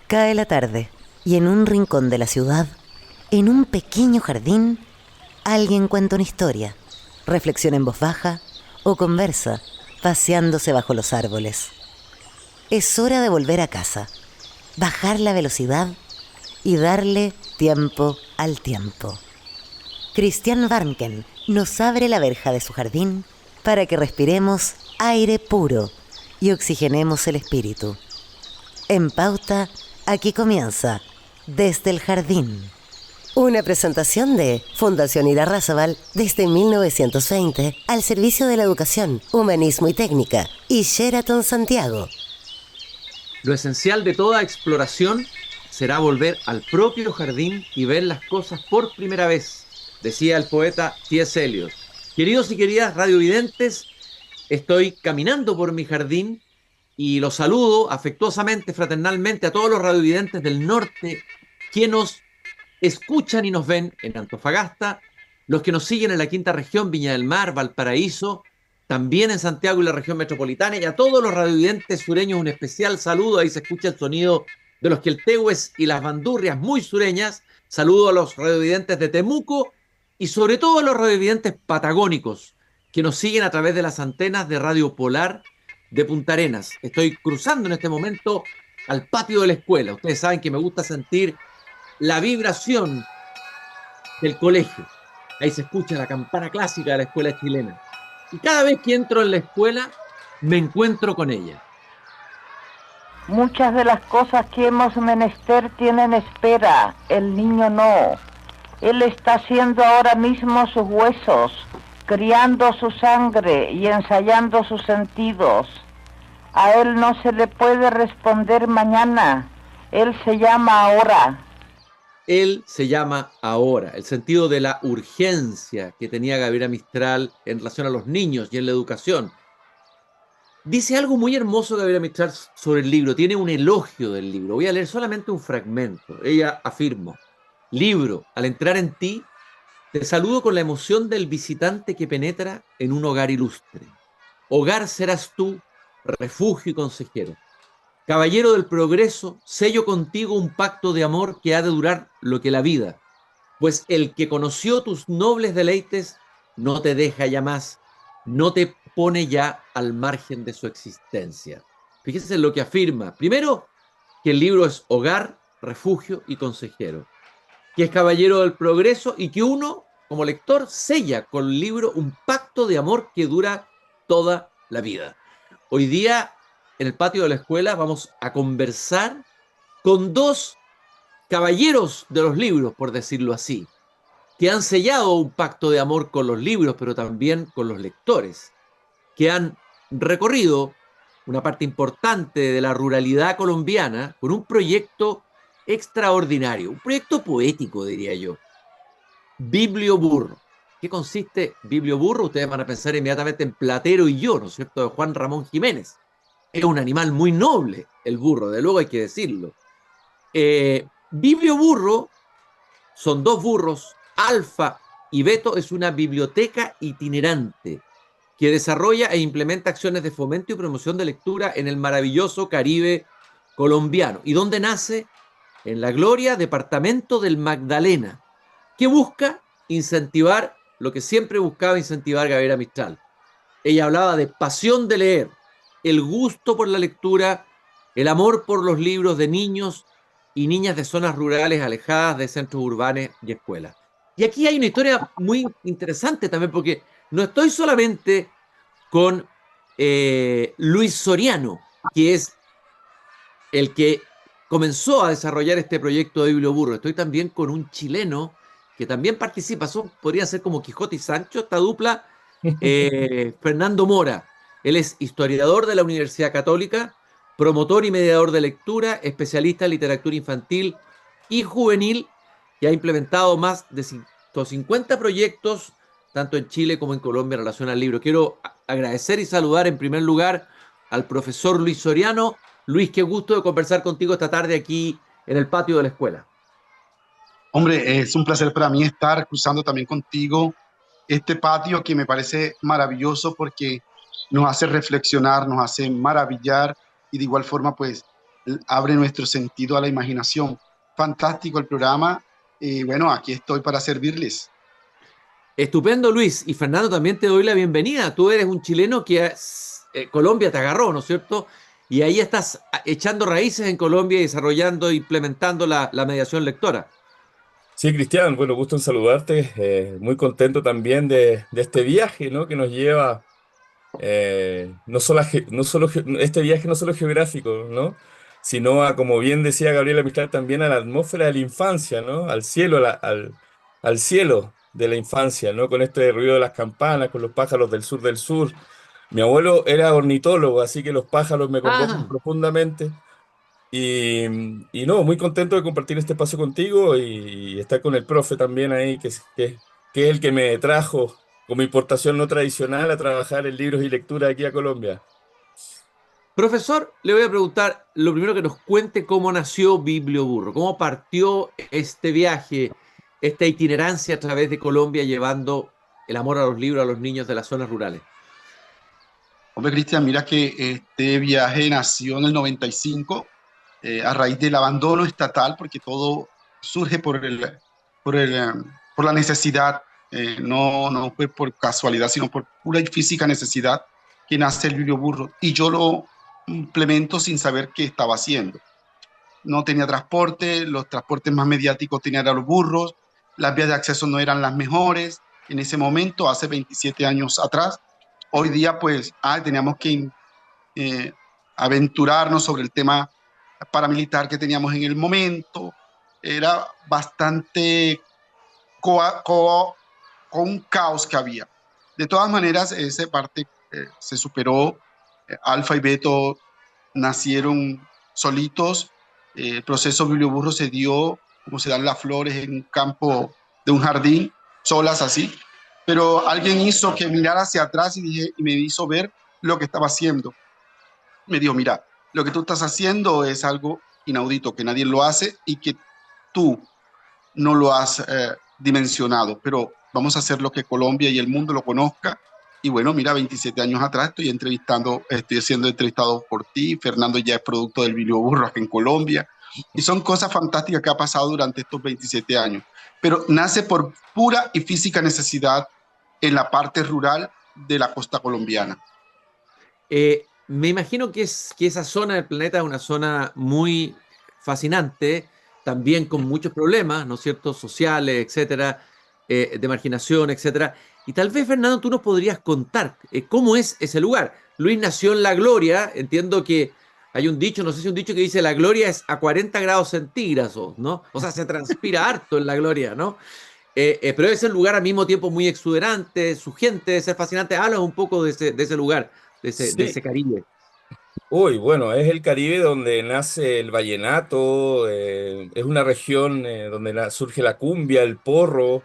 Cae la tarde y en un rincón de la ciudad, en un pequeño jardín, alguien cuenta una historia, reflexiona en voz baja o conversa, paseándose bajo los árboles. Es hora de volver a casa, bajar la velocidad y darle tiempo al tiempo. Christian Warnken nos abre la verja de su jardín para que respiremos aire puro y oxigenemos el espíritu. En Pauta, aquí comienza Desde el Jardín. Una presentación de Fundación Irarrázaval desde 1920 al servicio de la educación, humanismo y técnica, y Sheraton Santiago. Lo esencial de toda exploración será volver al propio jardín y ver las cosas por primera vez, decía el poeta T.S. Eliot. Queridos y queridas radiovidentes, estoy caminando por mi jardín y los saludo afectuosamente, fraternalmente a todos los radiovidentes del norte que nos escuchan y nos ven en Antofagasta, los que nos siguen en la quinta región, Viña del Mar, Valparaíso, también en Santiago y la región metropolitana, y a todos los radiovidentes sureños un especial saludo. Ahí se escucha el sonido de los queltehues y las bandurrias muy sureñas. Saludo a los radiovidentes de Temuco y sobre todo a los radiovidentes patagónicos que nos siguen a través de las antenas de Radio Polar de Punta Arenas. Estoy cruzando en este momento al patio de la escuela. Ustedes saben que me gusta sentir la vibración del colegio. Ahí se escucha la campana clásica de la escuela chilena. Y cada vez que entro en la escuela, me encuentro con ella. Muchas de las cosas que hemos menester tienen espera, el niño no. Él está haciendo ahora mismo sus huesos, criando su sangre y ensayando sus sentidos. A él no se le puede responder mañana, él se llama ahora. Él se llama ahora, el sentido de la urgencia que tenía Gabriela Mistral en relación a los niños y en la educación. Dice algo muy hermoso Gabriela Mistral sobre el libro, tiene un elogio del libro. Voy a leer solamente un fragmento. Ella afirma: libro, al entrar en ti, te saludo con la emoción del visitante que penetra en un hogar ilustre. Hogar serás tú, refugio y consejero. Caballero del progreso, sello contigo un pacto de amor que ha de durar lo que la vida, pues el que conoció tus nobles deleites no te deja ya más, no te pone ya al margen de su existencia. Fíjense en lo que afirma. Primero, que el libro es hogar, refugio y consejero, que es caballero del progreso y que uno, como lector, sella con el libro un pacto de amor que dura toda la vida. Hoy día, en el patio de la escuela, vamos a conversar con dos caballeros de los libros, por decirlo así, que han sellado un pacto de amor con los libros, pero también con los lectores, que han recorrido una parte importante de la ruralidad colombiana con un proyecto extraordinario, un proyecto poético, diría yo. Biblioburro. ¿Qué consiste Biblioburro? Ustedes van a pensar inmediatamente en Platero y yo, ¿no es cierto?, de Juan Ramón Jiménez. Es un animal muy noble, el burro, de luego hay que decirlo. Biblioburro son dos burros, Alfa y Beto. Es una biblioteca itinerante que desarrolla e implementa acciones de fomento y promoción de lectura en el maravilloso Caribe colombiano. ¿Y dónde nace? En La Gloria, departamento del Magdalena, que busca incentivar lo que siempre buscaba incentivar Gabriela Mistral. Ella hablaba de pasión de leer, el gusto por la lectura, el amor por los libros de niños y niñas de zonas rurales alejadas de centros urbanos y escuelas. Y aquí hay una historia muy interesante también, porque no estoy solamente con Luis Soriano, que es el que comenzó a desarrollar este proyecto de Biblioburro. Estoy también con un chileno que también participa. Podría ser como Quijote y Sancho, esta dupla. Fernando Mora. Él es historiador de la Universidad Católica, promotor y mediador de lectura, especialista en literatura infantil y juvenil, que ha implementado más de 150 proyectos, tanto en Chile como en Colombia, en relación al libro. Quiero agradecer y saludar en primer lugar al profesor Luis Soriano. Luis, qué gusto de conversar contigo esta tarde aquí en el patio de la escuela. Hombre, es un placer para mí estar cruzando también contigo este patio que me parece maravilloso porque nos hace reflexionar, nos hace maravillar y de igual forma pues abre nuestro sentido a la imaginación. Fantástico el programa. Y bueno, aquí estoy para servirles. Estupendo, Luis. Y Fernando, también te doy la bienvenida. Tú eres un chileno que Colombia te agarró, ¿no es cierto? Y ahí estás echando raíces en Colombia y desarrollando, implementando la mediación lectora. Sí, Cristian, bueno, gusto en saludarte. Muy contento también de este viaje, ¿no? Que nos lleva, no solo, este viaje no solo geográfico, ¿no? Sino a, como bien decía Gabriela Mistral, también a la atmósfera de la infancia, ¿no? Al cielo, al cielo de la infancia, ¿no? Con este ruido de las campanas, con los pájaros del sur del sur. Mi abuelo era ornitólogo, así que los pájaros me convocan Ah, profundamente. Y, y no, muy contento de compartir este espacio contigo y estar con el profe también ahí, que es el que me trajo con mi importación no tradicional a trabajar en libros y lectura aquí a Colombia. profesor, le voy a preguntar lo primero que nos cuente cómo nació Biblioburro, cómo partió este viaje, esta itinerancia a través de Colombia llevando el amor a los libros a los niños de las zonas rurales. Hombre, Cristian, mira que este viaje nació en el 95 a raíz del abandono estatal, porque todo surge por el, eh, por la necesidad, no fue por casualidad, sino por pura y física necesidad que nace el biblioburro. Y yo lo implemento sin saber qué estaba haciendo. No tenía transporte, los transportes más mediáticos tenían a los burros, las vías de acceso no eran las mejores en ese momento, hace 27 años atrás. Hoy día, pues, teníamos que eh, aventurarnos sobre el tema paramilitar que teníamos en el momento. Era bastante con un caos que había. De todas maneras, esa parte se superó. Alfa y Beto nacieron solitos. El proceso biblioburro se dio como se dan las flores en un campo de un jardín, solas así. Pero alguien hizo que mirara hacia atrás y me hizo ver lo que estaba haciendo. Me dijo, mira, lo que tú estás haciendo es algo inaudito, que nadie lo hace y que tú no lo has dimensionado, pero vamos a hacer lo que Colombia y el mundo lo conozca. Y bueno, mira, 27 años atrás estoy siendo entrevistado por ti. Fernando ya es producto del biblioburro acá en Colombia. Y son cosas fantásticas que ha pasado durante estos 27 años. Pero nace por pura y física necesidad en la parte rural de la costa colombiana. Me imagino que esa zona del planeta es una zona muy fascinante, también con muchos problemas, ¿no es cierto?, sociales, etcétera, de marginación, etcétera. Y tal vez, Fernando, tú nos podrías contar cómo es ese lugar. Luis nació en La Gloria, entiendo que hay un dicho, no sé si un dicho que dice la gloria es a 40 grados centígrados, ¿no? O sea, se transpira harto en La Gloria, ¿no? Pero es un lugar al mismo tiempo muy exuberante, su gente debe ser fascinante. Habla un poco de ese lugar, de Sí, ese Caribe. uy, bueno, es el Caribe donde nace el vallenato, es una región donde surge la cumbia, el porro,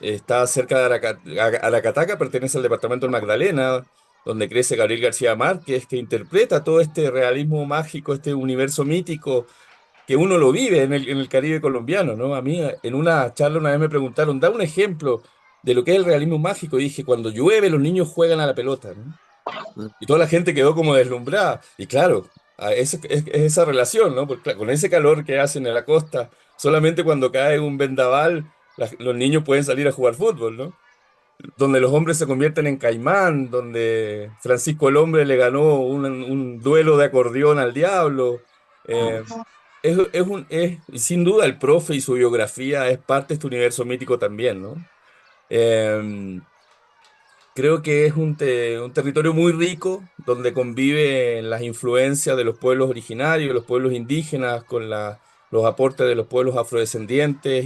está cerca de Aracataca, pertenece al departamento del Magdalena, donde crece Gabriel García Márquez, que interpreta todo este realismo mágico, este universo mítico, que uno lo vive en el Caribe colombiano, ¿no? A mí en una charla una vez me preguntaron, da un ejemplo de lo que es el realismo mágico, y dije, cuando llueve los niños juegan a la pelota, ¿no? Y toda la gente quedó como deslumbrada. Y claro, es esa relación, ¿no? Porque con ese calor que hacen en la costa, solamente cuando cae un vendaval, los niños pueden salir a jugar fútbol, ¿no? Donde los hombres se convierten en caimán, donde Francisco el Hombre le ganó un duelo de acordeón al diablo. Eh, y sin duda el profe y su biografía es parte de este universo mítico también, ¿no? Eh, Creo que es un territorio muy rico donde conviven las influencias de los pueblos originarios, los pueblos indígenas, con los aportes de los pueblos afrodescendientes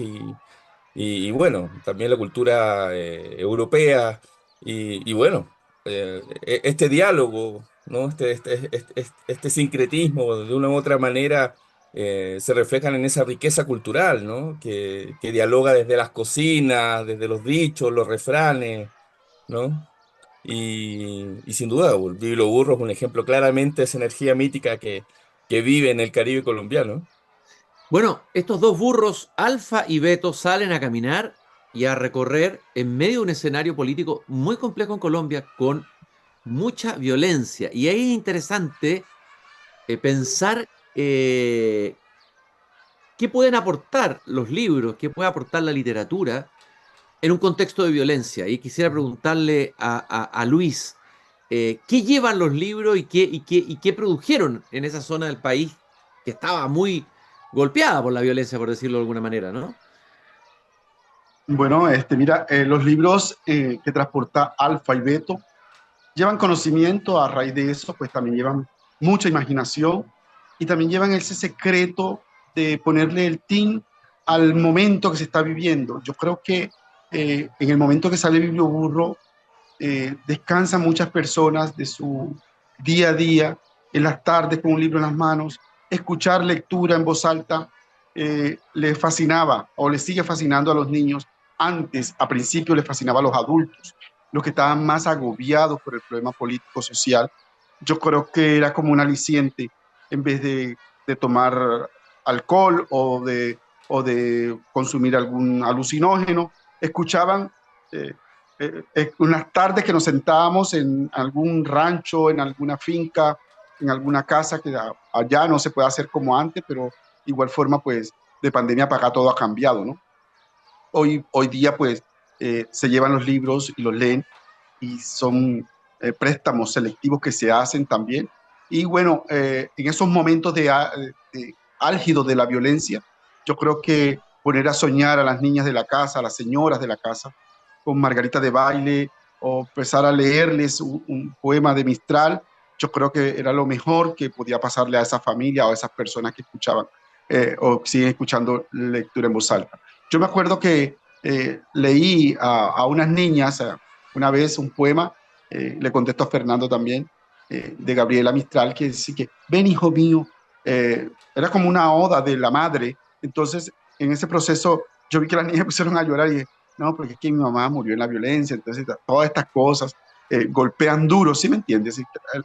y bueno, también la cultura europea. Y bueno, este diálogo, ¿no? Este sincretismo, de una u otra manera, se reflejan en esa riqueza cultural, ¿no? Que dialoga desde las cocinas, desde los dichos, los refranes, ¿no? Y sin duda, Vilo Burro es un ejemplo claramente de esa energía mítica que vive en el Caribe colombiano. Bueno, estos dos burros, Alfa y Beto, salen a caminar y a recorrer en medio de un escenario político muy complejo en Colombia con mucha violencia. Y ahí es interesante pensar qué pueden aportar los libros, qué puede aportar la literatura en un contexto de violencia. Y quisiera preguntarle a Luis, ¿qué llevan los libros y qué produjeron en esa zona del país que estaba muy golpeada por la violencia, por decirlo de alguna manera, ¿no? Bueno, mira, los libros que transporta Alfa y Beto llevan conocimiento. A raíz de eso, pues también llevan mucha imaginación y también llevan ese secreto de ponerle el tin al momento que se está viviendo. Yo creo que en el momento que sale Biblioburro, descansan muchas personas de su día a día, en las tardes con un libro en las manos, escuchar lectura en voz alta le fascinaba o le sigue fascinando a los niños. Antes, a principio, le fascinaba a los adultos, los que estaban más agobiados por el problema político-social. Yo creo que era como un aliciente en vez de tomar alcohol o de consumir algún alucinógeno. Escuchaban eh, unas tardes que nos sentábamos en algún rancho, en alguna finca, en alguna casa que allá no se puede hacer como antes, pero igual forma, pues, de pandemia para acá todo ha cambiado, ¿no? Hoy día, pues, se llevan los libros y los leen y son préstamos selectivos que se hacen también. Y bueno, en esos momentos de álgidos de la violencia, yo creo que poner a soñar a las niñas de la casa, a las señoras de la casa, con Margarita de Baile o empezar a leerles un poema de Mistral, yo creo que era lo mejor que podía pasarle a esa familia o a esas personas que escuchaban o siguen escuchando lectura en voz alta. Yo me acuerdo que leí a unas niñas una vez un poema, le contesto a Fernando también, de Gabriela Mistral, que dice que, ven hijo mío, era como una oda de la madre. Entonces, en ese proceso, yo vi que las niñas pusieron a llorar y dije, no, porque es que mi mamá murió en la violencia, entonces todas estas cosas golpean duro, ¿sí me entiendes?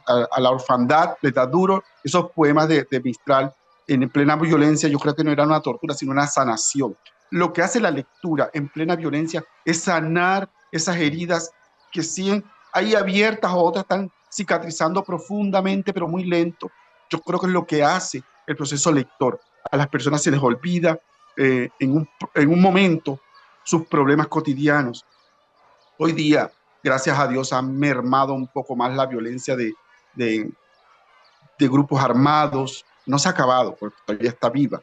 A la orfandad le da duro. Esos poemas de Mistral en plena violencia, yo creo que no era una tortura, sino una sanación. Lo que hace la lectura en plena violencia es sanar esas heridas que siguen ahí abiertas o otras están cicatrizando profundamente, pero muy lento. Yo creo que es lo que hace el proceso lector. A las personas se les olvida en un momento sus problemas cotidianos. Hoy día, gracias a Dios, ha mermado un poco más la violencia de, de grupos armados. No se ha acabado, porque todavía está viva.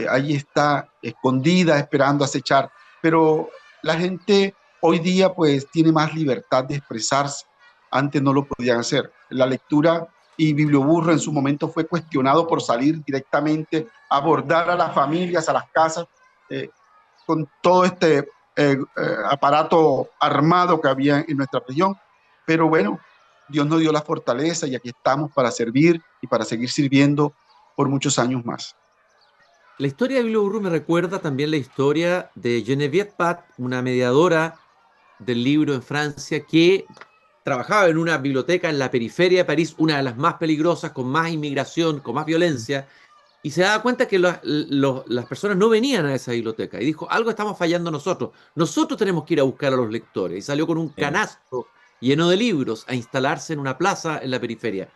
Ahí está escondida, esperando acechar. Pero la gente hoy día pues tiene más libertad de expresarse. Antes no lo podían hacer. La lectura y Biblioburro en su momento fue cuestionado por salir directamente a abordar a las familias, a las casas, eh, con todo aparato armado que había en nuestra región. Pero bueno, Dios nos dio la fortaleza y aquí estamos para servir y para seguir sirviendo por muchos años más. La historia de Biblioburro me recuerda también la historia de Geneviève Pat, una mediadora del libro en Francia que trabajaba en una biblioteca en la periferia de París, una de las más peligrosas, con más inmigración, con más violencia, y se daba cuenta que las personas no venían a esa biblioteca y dijo, algo estamos fallando nosotros tenemos que ir a buscar a los lectores, y salió con un Eh, canasto lleno de libros a instalarse en una plaza en la periferia.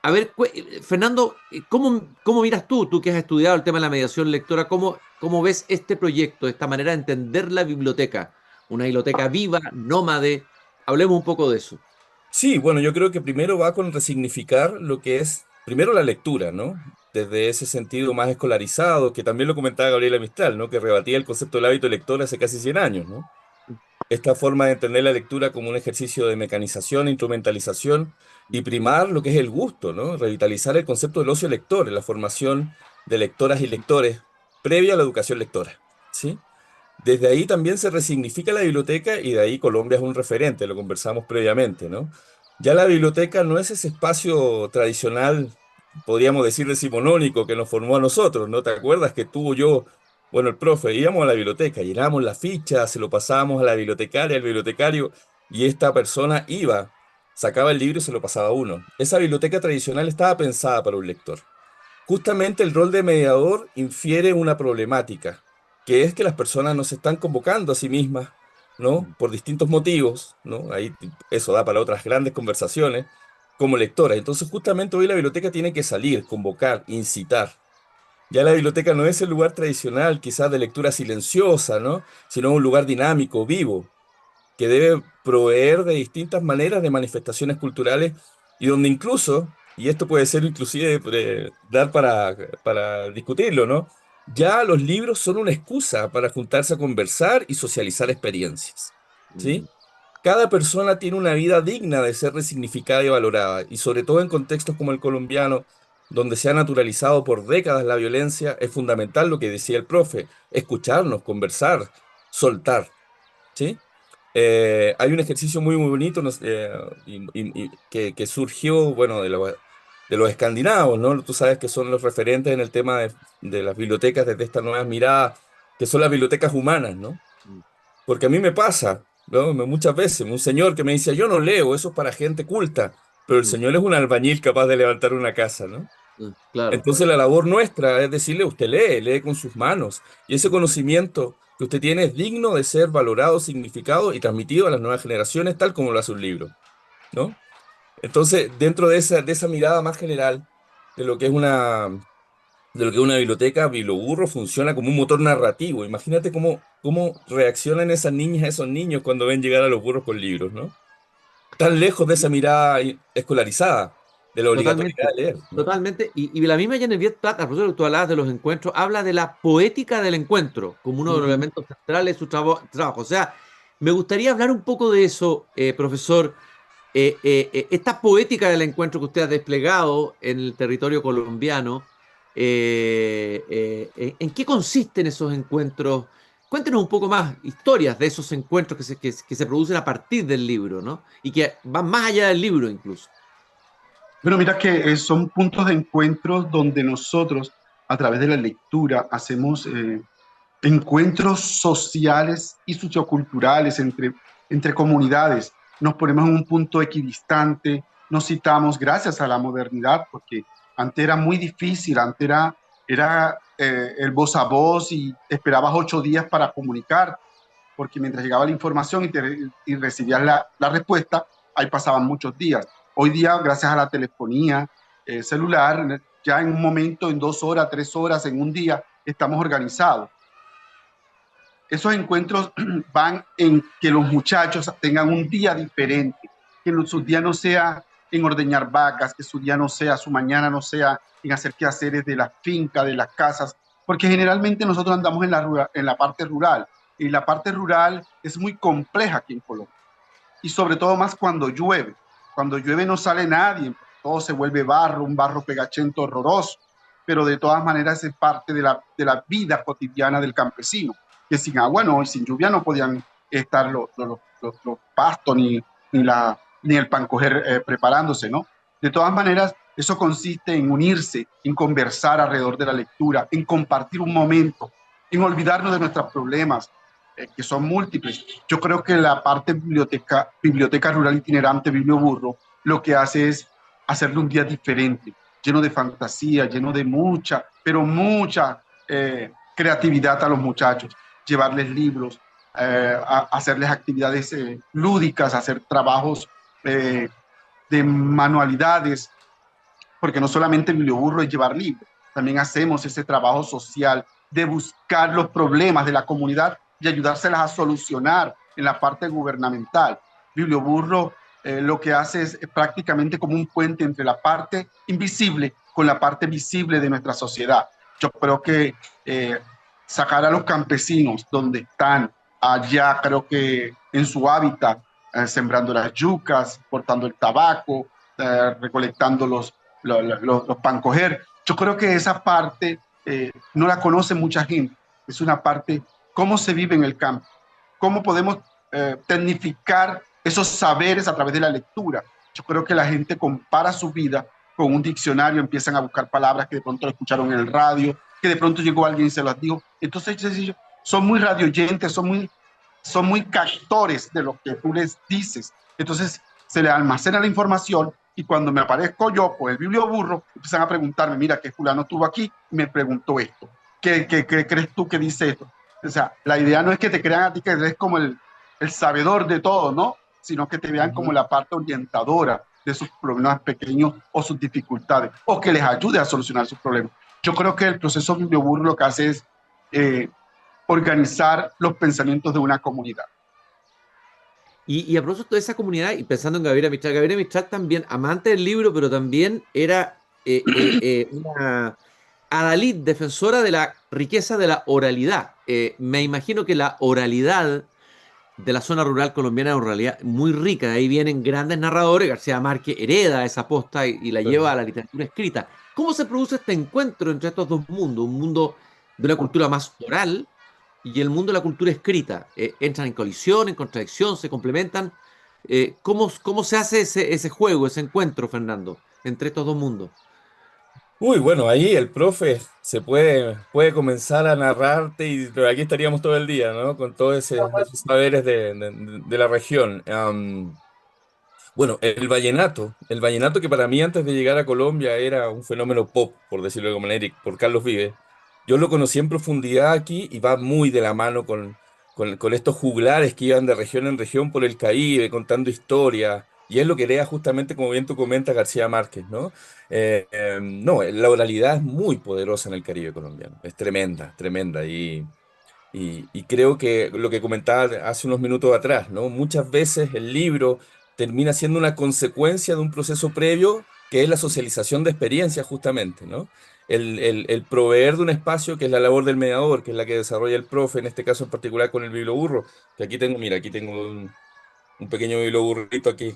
A ver, Fernando, ¿cómo miras tú que has estudiado el tema de la mediación lectora, cómo ves este proyecto, esta manera de entender la biblioteca? Una biblioteca viva, nómade. Hablemos un poco de eso. Sí, bueno, yo creo que primero va con resignificar lo que es, primero la lectura, ¿no? Desde ese sentido más escolarizado, que también lo comentaba Gabriela Mistral, ¿no? Que rebatía el concepto del hábito lector hace casi 100 años, ¿no? Esta forma de entender la lectura como un ejercicio de mecanización, instrumentalización y primar lo que es el gusto, ¿no? Revitalizar el concepto del ocio lector en la formación de lectoras y lectores previa a la educación lectora, ¿sí? Desde ahí también se resignifica la biblioteca y de ahí Colombia es un referente, lo conversamos previamente, ¿no? Ya la biblioteca no es ese espacio tradicional, podríamos decir decimonónico, que nos formó a nosotros, ¿no? ¿Te acuerdas que tú, yo, bueno, el profe, íbamos a la biblioteca, llenábamos la ficha, se lo pasábamos a la bibliotecaria, al bibliotecario, y esta persona iba, sacaba el libro y se lo pasaba a uno? Esa biblioteca tradicional estaba pensada para un lector. Justamente el rol de mediador infiere una problemática, que es que las personas no se están convocando a sí mismas, ¿no? Por distintos motivos, ¿no? Ahí eso da para otras grandes conversaciones, como lectora. Entonces, justamente hoy la biblioteca tiene que salir, convocar, incitar. Ya la biblioteca no es el lugar tradicional, quizás de lectura silenciosa, ¿no? Sino un lugar dinámico, vivo, que debe proveer de distintas maneras de manifestaciones culturales y donde incluso, y esto puede ser inclusive dar para discutirlo, ¿no? Ya los libros son una excusa para juntarse a conversar y socializar experiencias, ¿sí? Mm, Cada persona tiene una vida digna de ser resignificada y valorada, y sobre todo en contextos como el colombiano, donde se ha naturalizado por décadas la violencia, es fundamental lo que decía el profe, escucharnos, conversar, soltar, ¿sí? Hay un ejercicio muy, muy bonito que surgió, bueno, de los escandinavos, ¿no? Tú sabes que son los referentes en el tema de las bibliotecas desde esta nueva mirada, que son las bibliotecas humanas, ¿no? mm, Porque a mí me pasa, ¿no? Muchas veces, un señor que me dice, yo no leo, eso es para gente culta, pero el mm, señor es un albañil capaz de levantar una casa, ¿no? claro. Entonces la labor nuestra es decirle, usted lee, lee con sus manos, y ese conocimiento que usted tiene es digno de ser valorado, significado y transmitido a las nuevas generaciones, tal como lo hace un libro, ¿no? Entonces, dentro de esa mirada más general de lo que es de lo que es una biblioteca, Biblioburro funciona como un motor narrativo. Imagínate cómo reaccionan esas niñas, esos niños cuando ven llegar a los burros con libros, ¿no? Tan lejos de esa mirada escolarizada, de la obligatoriedad Totalmente, de leer, ¿no? totalmente. Y la misma Genevieve Plata, profesor, que tú hablabas de los encuentros, habla de la poética del encuentro como uno de los Mm. elementos centrales de su trabajo. O sea, me gustaría hablar un poco de eso, profesor. Esta poética del encuentro que usted ha desplegado en el territorio colombiano, ¿en qué consisten esos encuentros? Cuéntenos un poco más historias de esos encuentros que se producen a partir del libro, ¿no? Y que van más allá del libro incluso. Bueno, mira que son puntos de encuentro donde nosotros, a través de la lectura, hacemos encuentros sociales y socioculturales entre comunidades. Nos ponemos en un punto equidistante, nos citamos gracias a la modernidad, porque antes era muy difícil, antes era el voz a voz y esperabas 8 días para comunicar, porque mientras llegaba la información y recibías la respuesta, ahí pasaban muchos días. Hoy día, gracias a la telefonía celular, ya en un momento, en 2 horas, 3 horas, en un día, estamos organizados. Esos encuentros van en que los muchachos tengan un día diferente, que su día no sea en ordeñar vacas, que su día no sea, su mañana no sea en hacer quehaceres de la finca, de las casas, porque generalmente nosotros andamos en la parte rural, y la parte rural es muy compleja aquí en Colombia, y sobre todo más cuando llueve. Cuando llueve no sale nadie, todo se vuelve barro, un barro pegachento horroroso, pero de todas maneras es parte de la vida cotidiana del campesino, que sin agua no, y sin lluvia no podían estar los pastos ni el pancoger preparándose, ¿no? De todas maneras, eso consiste en unirse, en conversar alrededor de la lectura, en compartir un momento, en olvidarnos de nuestros problemas, que son múltiples. Yo creo que la parte biblioteca rural itinerante, Biblioburro, lo que hace es hacerle un día diferente, lleno de fantasía, lleno de mucha, pero mucha creatividad a los muchachos, llevarles libros, hacerles actividades lúdicas, hacer trabajos de manualidades, porque no solamente el Biblioburro es llevar libros, también hacemos ese trabajo social de buscar los problemas de la comunidad y ayudárselas a solucionar en la parte gubernamental. Biblioburro lo que hace es prácticamente como un puente entre la parte invisible con la parte visible de nuestra sociedad. Yo creo que sacar a los campesinos donde están, allá creo que en su hábitat, sembrando las yucas, cortando el tabaco, recolectando los pancoger. Yo creo que esa parte no la conoce mucha gente. Es una parte, cómo se vive en el campo, cómo podemos tecnificar esos saberes a través de la lectura. Yo creo que la gente compara su vida con un diccionario, empiezan a buscar palabras que de pronto escucharon en el radio, que de pronto llegó alguien y se las dijo. Entonces, son muy radioyentes, son muy captores de lo que tú les dices. Entonces, se les almacena la información y cuando me aparezco yo por el Biblioburro, empiezan a preguntarme, mira, que fulano estuvo aquí y me preguntó esto. ¿Qué crees tú que dice esto? O sea, la idea no es que te crean a ti que eres como el sabedor de todo, ¿no? Sino que te vean como la parte orientadora, de sus problemas pequeños o sus dificultades, o que les ayude a solucionar sus problemas. Yo creo que el proceso biblioburro lo que hace es organizar los pensamientos de una comunidad. Y a propósito de esa comunidad, y pensando en Gabriela Mistral también, amante del libro, pero también era una adalid, defensora de la riqueza de la oralidad. Me imagino que la oralidad de la zona rural colombiana es una realidad muy rica. De ahí vienen grandes narradores. García Márquez hereda esa posta y la lleva a la literatura escrita. ¿Cómo se produce este encuentro entre estos dos mundos? Un mundo de una cultura más oral y el mundo de la cultura escrita. ¿Entran en colisión, en contradicción, se complementan? ¿Cómo se hace ese juego, ese encuentro, Fernando, entre estos dos mundos? Uy, bueno, ahí el profe puede comenzar a narrarte, pero aquí estaríamos todo el día, ¿no? Con todos esos saberes de la región. Bueno, el vallenato que para mí antes de llegar a Colombia era un fenómeno pop, por decirlo de alguna manera, y por Carlos Vives. Yo lo conocí en profundidad aquí y va muy de la mano con estos juglares que iban de región en región por el Caribe contando historias. Y es lo que lea justamente, como bien tú comentas, García Márquez, ¿no? No, la oralidad es muy poderosa en el Caribe colombiano, es tremenda, tremenda. Y creo que lo que comentaba hace unos minutos atrás, ¿no? Muchas veces el libro termina siendo una consecuencia de un proceso previo que es la socialización de experiencias justamente, ¿no? El proveer de un espacio que es la labor del mediador, que es la que desarrolla el profe, en este caso en particular con el biblioburro, que aquí tengo, mira, aquí tengo un pequeño biblioburrito aquí,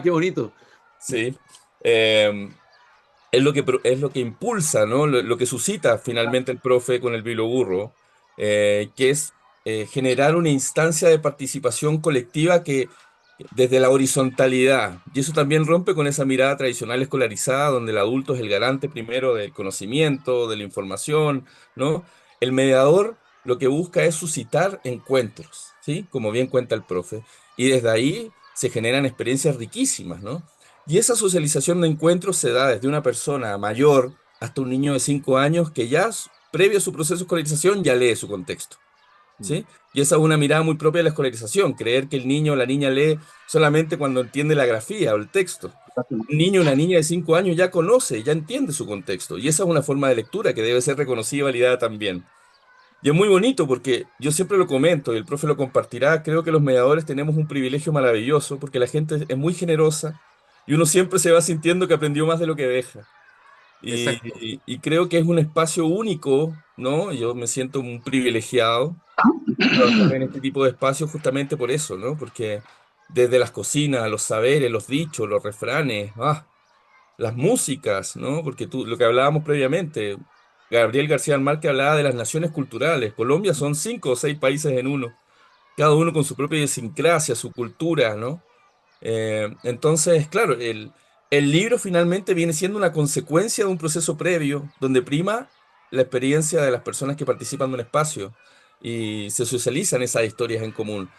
Qué bonito. ¿sí? Eh, es lo que impulsa, ¿no? Lo que suscita finalmente el profe con el biblioburro, que es generar una instancia de participación colectiva que desde la horizontalidad, y eso también rompe con esa mirada tradicional escolarizada, donde el adulto es el garante primero del conocimiento, de la información, ¿no? El mediador lo que busca es suscitar encuentros, ¿sí? Como bien cuenta el profe, y desde ahí se generan experiencias riquísimas, ¿no? Y esa socialización de encuentros se da desde una persona mayor hasta un niño de 5 años que ya, previo a su proceso de escolarización, ya lee su contexto, Mm. ¿sí? Y esa es una mirada muy propia de la escolarización, creer que el niño o la niña lee solamente cuando entiende la grafía o el texto. Un niño o una niña de 5 años ya conoce, ya entiende su contexto, y esa es una forma de lectura que debe ser reconocida y validada también. Y es muy bonito porque yo siempre lo comento y el profe lo compartirá. Creo que los mediadores tenemos un privilegio maravilloso porque la gente es muy generosa y uno siempre se va sintiendo que aprendió más de lo que deja. Exacto. Y creo que es un espacio único, ¿no? Yo me siento un privilegiado trabajar en este tipo de espacios justamente por eso, ¿no? Porque desde las cocinas, los saberes, los dichos, los refranes, las músicas, ¿no? Porque tú, lo que hablábamos previamente, Gabriel García Márquez hablaba de las naciones culturales. Colombia son 5 o 6 países en uno, cada uno con su propia idiosincrasia, su cultura, ¿no? Entonces, claro, el libro finalmente viene siendo una consecuencia de un proceso previo donde prima la experiencia de las personas que participan de un espacio y se socializan esas historias en común.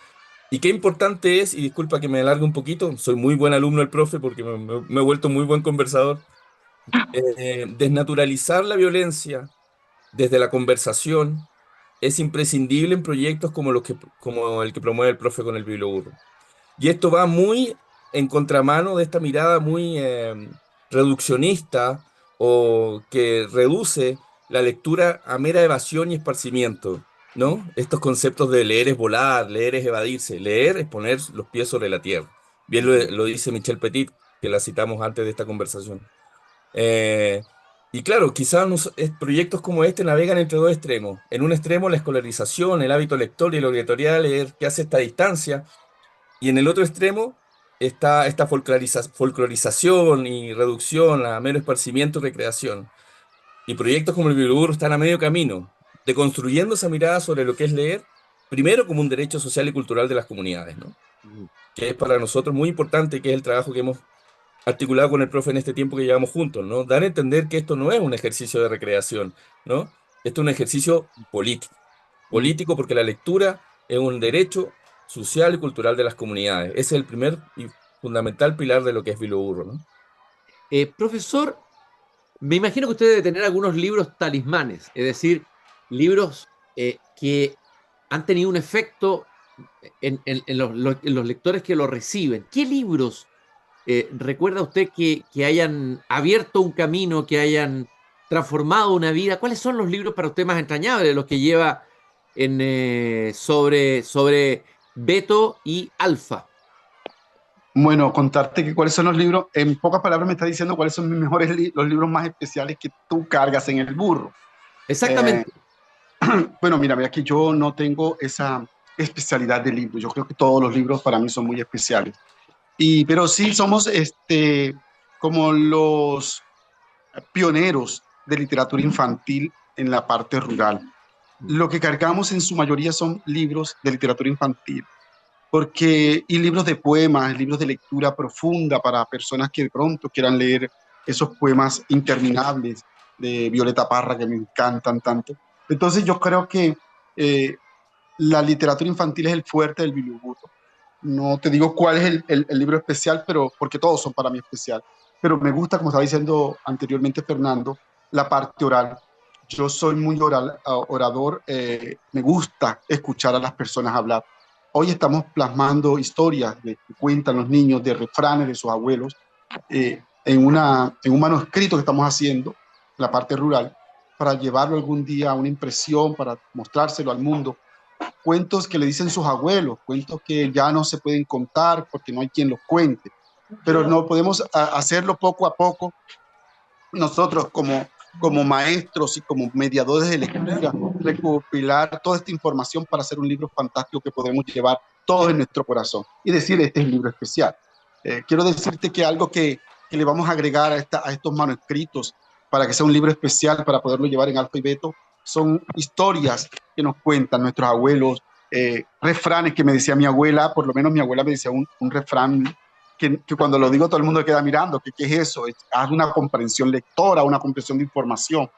Y qué importante es, y disculpa que me alargue un poquito, soy muy buen alumno del profe porque me he vuelto muy buen conversador, desnaturalizar la violencia desde la conversación es imprescindible en proyectos como el que promueve el profe con el biblioburro. Y esto va muy en contramano de esta mirada muy reduccionista o que reduce la lectura a mera evasión y esparcimiento, ¿no? Estos conceptos de leer es volar, leer es evadirse, leer es poner los pies sobre la tierra. Bien lo dice Michel Petit, que la citamos antes de esta conversación. Eh, y claro, quizás proyectos como este navegan entre dos extremos. En un extremo, la escolarización, el hábito lector y la obligatoriedad de leer que hace esta distancia. Y en el otro extremo está esta folclorización y reducción a mero esparcimiento y recreación. Y proyectos como el Biblioburro están a medio camino, deconstruyendo esa mirada sobre lo que es leer, primero como un derecho social y cultural de las comunidades, ¿no? Mm. Que es para nosotros muy importante, que es el trabajo que hemos articulado con el profe en este tiempo que llevamos juntos, ¿no? Dar a entender que esto no es un ejercicio de recreación, ¿no? Esto es un ejercicio político. Mm. Político porque la lectura es un derecho social y cultural de las comunidades. Ese es el primer y fundamental pilar de lo que es Biloburro, ¿no? Profesor, me imagino que usted debe tener algunos libros talismanes, es decir, libros que han tenido un efecto en los lectores que lo reciben. ¿Qué libros ¿recuerda usted que hayan abierto un camino, que hayan transformado una vida? ¿Cuáles son los libros para usted más entrañables, los que lleva sobre Beto y Alfa? Bueno, contarte que cuáles son los libros, en pocas palabras me está diciendo cuáles son mis mejores los libros más especiales que tú cargas en el burro. Eh, Exactamente. bueno, mira que yo no tengo esa especialidad de libros. Yo creo que todos los libros para mí son muy especiales. Pero sí somos como los pioneros de literatura infantil en la parte rural. Lo que cargamos en su mayoría son libros de literatura infantil, y libros de poemas, libros de lectura profunda para personas que de pronto quieran leer esos poemas interminables de Violeta Parra que me encantan tanto. Entonces yo creo que eh, la literatura infantil es el fuerte del Bibliobúro. No te digo cuál es el libro especial, pero porque todos son para mí especial. Pero me gusta, como estaba diciendo anteriormente Fernando, la parte oral. Yo soy muy orador, me gusta escuchar a las personas hablar. Hoy estamos plasmando historias que cuentan los niños, de refranes de sus abuelos, en un manuscrito que estamos haciendo, la parte rural, para llevarlo algún día a una impresión, para mostrárselo al mundo. Cuentos que le dicen sus abuelos, cuentos que ya no se pueden contar porque no hay quien los cuente, pero no podemos hacerlo poco a poco nosotros como maestros y como mediadores de lectura, recopilar toda esta información para hacer un libro fantástico que podremos llevar todos en nuestro corazón y decir, este es el libro especial. Quiero decirte que algo que le vamos a agregar a estos manuscritos para que sea un libro especial, para poderlo llevar en Alfa y Beto, son historias que nos cuentan nuestros abuelos, refranes que me decía mi abuela. Por lo menos mi abuela me decía un refrán que cuando lo digo todo el mundo queda mirando, ¿qué es eso? Haz una comprensión lectora, una comprensión de información.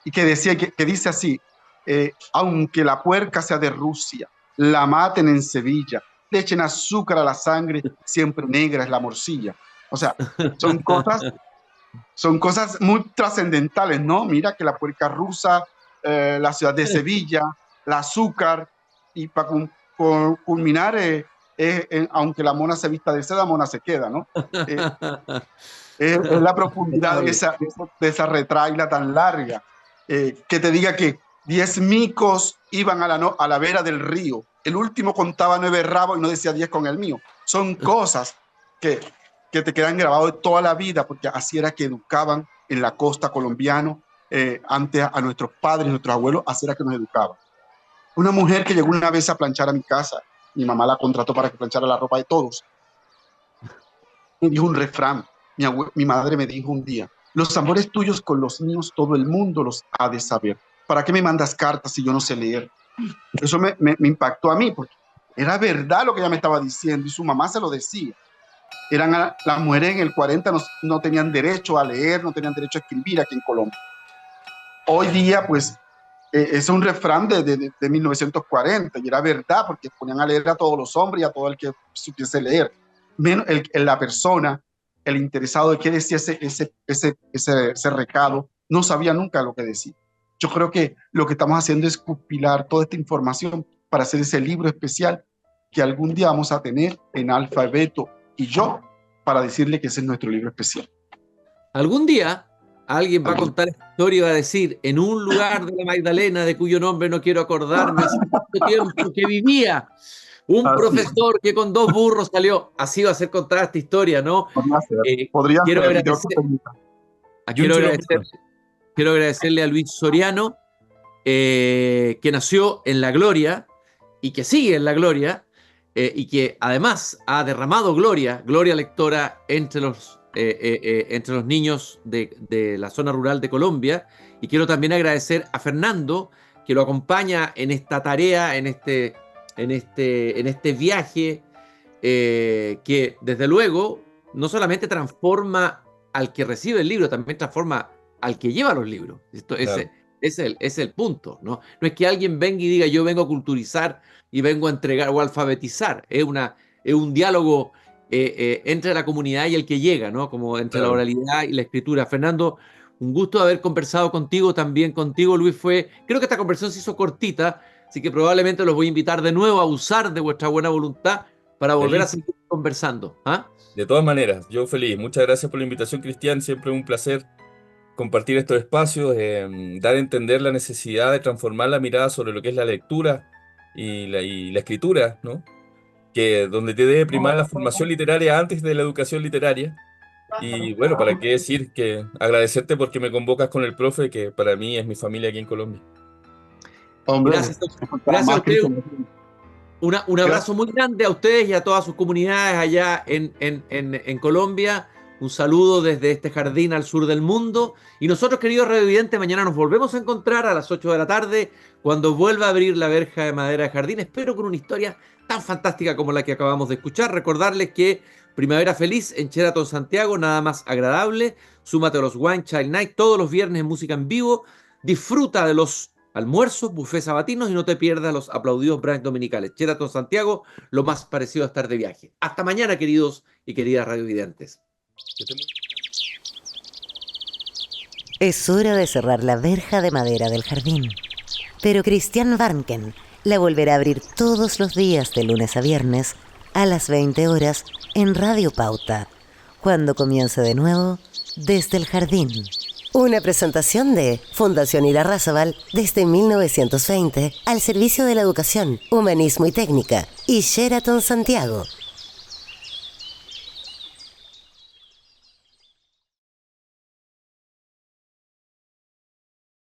Y que decía, que dice así, aunque la puerca sea de Rusia, la maten en Sevilla, le echen azúcar a la sangre, siempre negra es la morcilla. O sea, son cosas muy trascendentales, ¿no? Mira que la puerca rusa, la ciudad de Sevilla, el azúcar, y para culminar, aunque la mona se vista de seda, mona se queda, ¿no? Es la profundidad de esa retraila tan larga. Que te diga que 10 micos iban a la vera del río, el último contaba 9 rabos y no decía 10 con el mío. Son cosas que te quedan grabados de toda la vida, porque así era que educaban en la costa colombiana, antes a nuestros padres, nuestros abuelos, así era que nos educaban. Una mujer que llegó una vez a planchar a mi casa, mi mamá la contrató para que planchara la ropa de todos, me dijo un refrán. Mi madre me dijo un día, los amores tuyos con los míos todo el mundo los ha de saber. ¿Para qué me mandas cartas si yo no sé leer? Eso me impactó a mí, porque era verdad lo que ella me estaba diciendo y su mamá se lo decía. Las mujeres en el 40 no tenían derecho a leer, no tenían derecho a escribir aquí en Colombia. Hoy día, pues, es un refrán de 1940 y era verdad, porque ponían a leer a todos los hombres y a todo el que supiese leer. Menos la persona, el interesado de qué decía ese recado, no sabía nunca lo que decía. Yo creo que lo que estamos haciendo es compilar toda esta información para hacer ese libro especial que algún día vamos a tener en Alfa, Beto y yo, para decirle que ese es nuestro libro especial. Algún día alguien va a contar esta historia y va a decir, en un lugar de la Magdalena, de cuyo nombre no quiero acordarme, hace mucho tiempo que vivía un profesor que con 2 burros salió. Así va a ser contada esta historia, ¿no? Podría Quiero ser. Quiero agradecerle a Luis Soriano, que nació en la gloria y que sigue en la gloria, y que además ha derramado gloria lectora entre los niños de la zona rural de Colombia. Y quiero también agradecer a Fernando, que lo acompaña en esta tarea, en este viaje, que desde luego no solamente transforma al que recibe el libro, también transforma al que lleva los libros. Claro. Es el punto, ¿no? No es que alguien venga y diga, yo vengo a culturizar y vengo a entregar o a alfabetizar. Es un diálogo entre la comunidad y el que llega, ¿no? Como entre la oralidad y la escritura. Fernando, un gusto haber conversado contigo, también contigo, Luis. Creo que esta conversación se hizo cortita, así que probablemente los voy a invitar de nuevo a usar de vuestra buena voluntad para volver a Feliz. seguir conversando. ¿Ah? De todas maneras, yo feliz. Muchas gracias por la invitación, Cristian. Siempre un placer compartir estos espacios, dar a entender la necesidad de transformar la mirada sobre lo que es la lectura y la escritura, ¿no? Que donde te debe primar la formación literaria antes de la educación literaria. Y bueno, para qué decir que agradecerte porque me convocas con el profe, que para mí es mi familia aquí en Colombia. Hombre, Gracias, gracias a ustedes. Un abrazo muy grande a ustedes y a todas sus comunidades allá en Colombia. Un saludo desde este jardín al sur del mundo. Y nosotros, queridos radiovidentes, mañana nos volvemos a encontrar a las 8 de la tarde cuando vuelva a abrir la verja de madera de jardín. Espero con una historia tan fantástica como la que acabamos de escuchar. Recordarles que Primavera Feliz en Sheraton Santiago, nada más agradable. Súmate a los Wine Child Night todos los viernes en música en vivo. Disfruta de los almuerzos, buffets sabatinos y no te pierdas los aplaudidos brunch dominicales. Sheraton Santiago, lo más parecido a estar de viaje. Hasta mañana, queridos y queridas radiovidentes. Es hora de cerrar la verja de madera del jardín. Pero Christian Warnken la volverá a abrir todos los días de lunes a viernes a las 20 horas en Radio Pauta, cuando comience de nuevo Desde el Jardín. Una presentación de Fundación Irarrázaval desde 1920 al servicio de la educación, humanismo y técnica, y Sheraton Santiago.